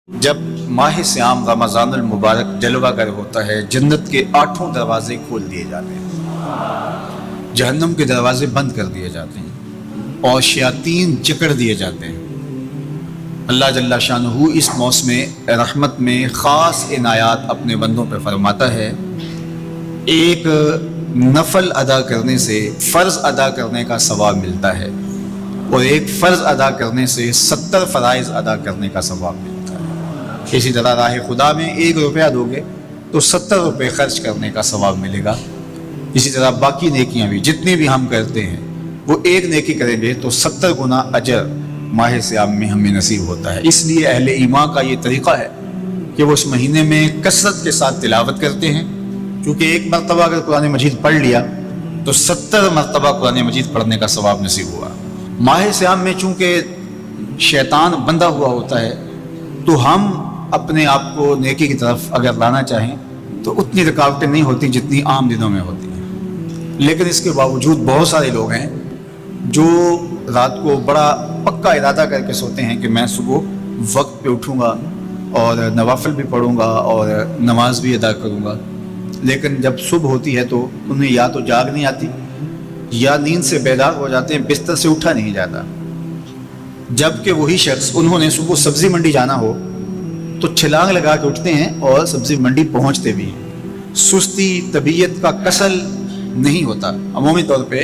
جب ماہ سیام رمضان المبارک جلوہ گر ہوتا ہے، جنت کے 8 دروازے کھول دیے جاتے ہیں، جہنم کے دروازے بند کر دیے جاتے ہیں اور شیاطین جکڑ دیے جاتے ہیں۔ اللہ جل شانہ اس موسم رحمت میں خاص عنایات اپنے بندوں پہ فرماتا ہے۔ ایک نفل ادا کرنے سے فرض ادا کرنے کا ثواب ملتا ہے اور ایک فرض ادا کرنے سے 70 فرائض ادا کرنے کا ثواب ملتا ہے۔ اسی طرح راہ خدا میں 1 روپیہ دو گے تو 70 روپے خرچ کرنے کا ثواب ملے گا۔ اسی طرح باقی نیکیاں بھی جتنی بھی ہم کرتے ہیں وہ ایک نیکی کریں گے تو 70 گنا اجر ماہ سیام میں ہمیں نصیب ہوتا ہے۔ اس لیے اہل ایمان کا یہ طریقہ ہے کہ وہ اس مہینے میں کثرت کے ساتھ تلاوت کرتے ہیں، کیونکہ ایک مرتبہ اگر قرآن مجید پڑھ لیا تو 70 مرتبہ قرآن مجید پڑھنے کا ثواب نصیب ہوا۔ ماہ سیام میں چونکہ شیطان بندہ ہوا ہوتا ہے تو ہم اپنے آپ کو نیکی کی طرف اگر لانا چاہیں تو اتنی رکاوٹیں نہیں ہوتی جتنی عام دنوں میں ہوتی ہیں، لیکن اس کے باوجود بہت سارے لوگ ہیں جو رات کو بڑا پکا ارادہ کر کے سوتے ہیں کہ میں صبح وقت پہ اٹھوں گا اور نوافل بھی پڑھوں گا اور نماز بھی ادا کروں گا، لیکن جب صبح ہوتی ہے تو انہیں یا تو جاگ نہیں آتی یا نیند سے بیدار ہو جاتے ہیں، بستر سے اٹھا نہیں جاتا۔ جبکہ وہی شخص انہوں نے صبح سبزی منڈی جانا ہو تو چھلانگ لگا کے اٹھتے ہیں اور سبزی منڈی پہنچتے بھی ہیں۔ سستی طبیعت کا کسل نہیں ہوتا۔ عمومی طور پہ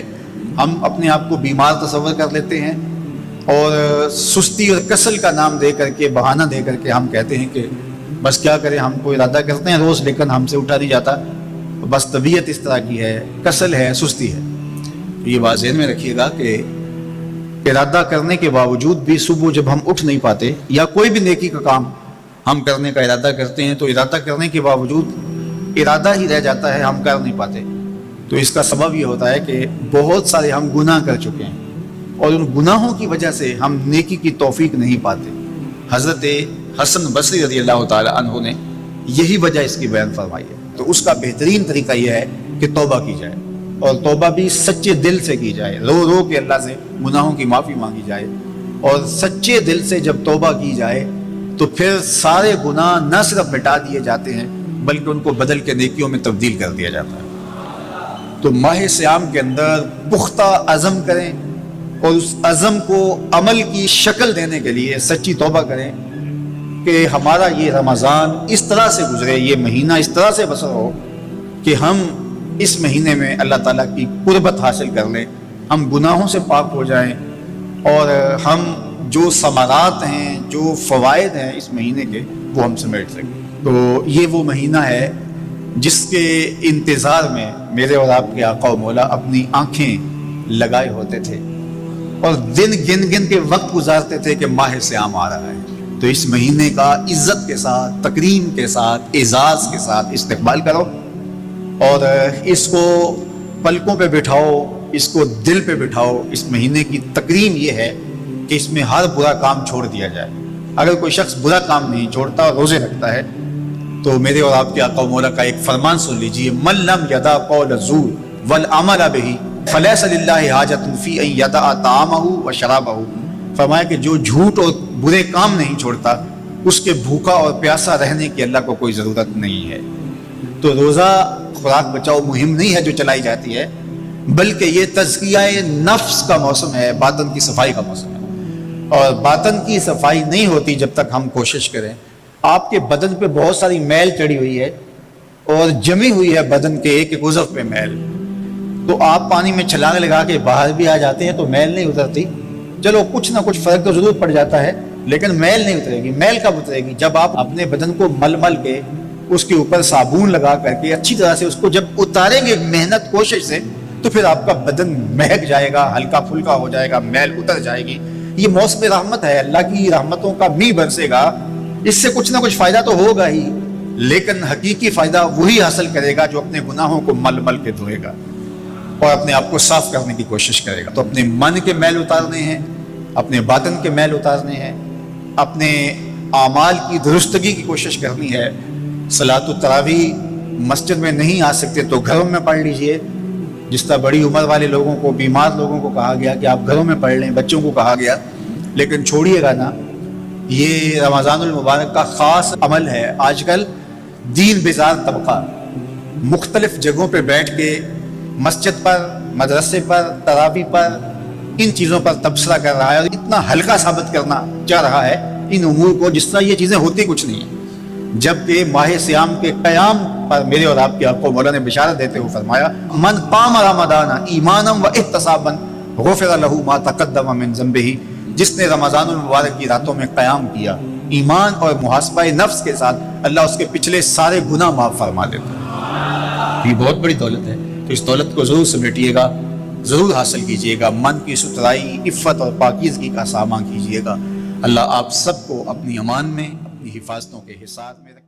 ہم اپنے آپ کو بیمار تصور کر لیتے ہیں اور سستی اور کسل کا نام دے کر کے، بہانہ دے کر کے ہم کہتے ہیں کہ بس کیا کریں، ہم کو ارادہ کرتے ہیں روز لیکن ہم سے اٹھا نہیں جاتا، بس طبیعت اس طرح کی ہے، کسل ہے، سستی ہے۔ یہ بات ذہن میں رکھیے گا کہ ارادہ کرنے کے باوجود بھی صبح جب ہم اٹھ نہیں پاتے یا کوئی بھی نیکی کا کام ہم کرنے کا ارادہ کرتے ہیں تو ارادہ کرنے کے باوجود ارادہ ہی رہ جاتا ہے، ہم کر نہیں پاتے۔ تو اس کا سبب یہ ہوتا ہے کہ بہت سارے ہم گناہ کر چکے ہیں اور ان گناہوں کی وجہ سے ہم نیکی کی توفیق نہیں پاتے۔ حضرت حسن بصری رضی اللہ تعالی عنہ نے یہی وجہ اس کی بیان فرمائی ہے۔ تو اس کا بہترین طریقہ یہ ہے کہ توبہ کی جائے اور توبہ بھی سچے دل سے کی جائے، رو رو کے اللہ سے گناہوں کی معافی مانگی جائے، اور سچے دل سے جب توبہ کی جائے تو پھر سارے گناہ نہ صرف مٹا دیے جاتے ہیں بلکہ ان کو بدل کے نیکیوں میں تبدیل کر دیا جاتا ہے۔ تو ماہ سیام کے اندر پختہ عزم کریں اور اس عزم کو عمل کی شکل دینے کے لیے سچی توبہ کریں کہ ہمارا یہ رمضان اس طرح سے گزرے، یہ مہینہ اس طرح سے بسر ہو کہ ہم اس مہینے میں اللہ تعالیٰ کی قربت حاصل کر لیں، ہم گناہوں سے پاک ہو جائیں اور ہم جو ثمرات ہیں، جو فوائد ہیں اس مہینے کے، وہ ہم سمیٹ سکیں۔ تو یہ وہ مہینہ ہے جس کے انتظار میں میرے اور آپ کے آقا و مولا اپنی آنکھیں لگائے ہوتے تھے اور دن گن گن کے وقت گزارتے تھے کہ ماہ سیام آ رہا ہے۔ تو اس مہینے کا عزت کے ساتھ، تکریم کے ساتھ، اعزاز کے ساتھ استقبال کرو اور اس کو پلکوں پہ بٹھاؤ، اس کو دل پہ بٹھاؤ۔ اس مہینے کی تکریم یہ ہے کہ اس میں ہر برا کام چھوڑ دیا جائے۔ اگر کوئی شخص برا کام نہیں چھوڑتا اور روزے رکھتا ہے تو میرے اور آپ کے آقا و مولا کا ایک فرمان سن لیجئے، من لم یدع قول الزور والعمل بہ فلیس للہ حاجۃ فی ان یدع طعامہ وشرابہ۔ فرمایا کہ جو جھوٹ اور برے کام نہیں چھوڑتا اس کے بھوکا اور پیاسا رہنے کی اللہ کو کوئی ضرورت نہیں ہے۔ تو روزہ خوراک بچاؤ مہم نہیں ہے جو چلائی جاتی ہے، بلکہ یہ تزکیہ نفس کا موسم ہے، باطن کی صفائی کا موسم ہے۔ اور باطن کی صفائی نہیں ہوتی جب تک ہم کوشش کریں۔ آپ کے بدن پہ بہت ساری میل چڑھی ہوئی ہے اور جمی ہوئی ہے بدن کے ایک ایک عضو پہ میل، تو آپ پانی میں چھلانگ لگا کے باہر بھی آ جاتے ہیں تو میل نہیں اترتی۔ چلو کچھ نہ کچھ فرق تو ضرور پڑ جاتا ہے لیکن میل نہیں اترے گی۔ میل کب اترے گی؟ جب آپ اپنے بدن کو مل مل کے اس کے اوپر صابن لگا کر کے اچھی طرح سے اس کو جب اتاریں گے محنت کوشش سے تو پھر آپ کا بدن مہک جائے گا، ہلکا پھلکا ہو جائے گا، میل اتر جائے گی۔ یہ موسم رحمت ہے، اللہ کی رحمتوں کا می برسے گا، اس سے کچھ نہ کچھ فائدہ تو ہوگا ہی، لیکن حقیقی فائدہ وہی حاصل کرے گا جو اپنے گناہوں کو مل مل کے دھوئے گا اور اپنے آپ کو صاف کرنے کی کوشش کرے گا۔ تو اپنے من کے میل اتارنے ہیں، اپنے باطن کے میل اتارنے ہیں، اپنے اعمال کی درستگی کی کوشش کرنی ہے۔ صلاۃ التراویح مسجد میں نہیں آ سکتے تو گھروں میں پڑھ لیجئے، جس طرح بڑی عمر والے لوگوں کو، بیمار لوگوں کو کہا گیا کہ آپ گھروں میں پڑھ لیں، بچوں کو کہا گیا، لیکن چھوڑیے گا نا یہ رمضان المبارک کا خاص عمل ہے. آج کل دین بیزار طبقہ مختلف جگہوں پہ بیٹھ کے مسجد پر، مدرسے پر، تراویح پر ان چیزوں پر تبصرہ کر رہا ہے اور اتنا ہلکا ثابت کرنا چاہ رہا ہے ان امور کو جس طرح یہ چیزیں ہوتی کچھ نہیں ہیں، جبکہ ماہ سیام کے قیام پر میرے اور آپ کے آپ کو مولا نے بشارت دیتے ہوئے فرمایا من قام رمضان ایمانا و احتسابا غفر له ما تقدم من ذنبہ، جس نے رمضان المبارک کی راتوں میں قیام کیا ایمان اور محاسبہ نفس کے ساتھ، اللہ اس کے پچھلے سارے گناہ معاف فرما دیتا ہے. یہ بہت بڑی دولت ہے، تو اس دولت کو ضرور سمیٹیے گا، ضرور حاصل کیجئے گا، من کی ستھرائی، عفت اور پاکیزگی کا سامان کیجئے گا. اللہ آپ سب کو اپنی امان میں، اپنی حفاظتوں کے حصار میں رکھے.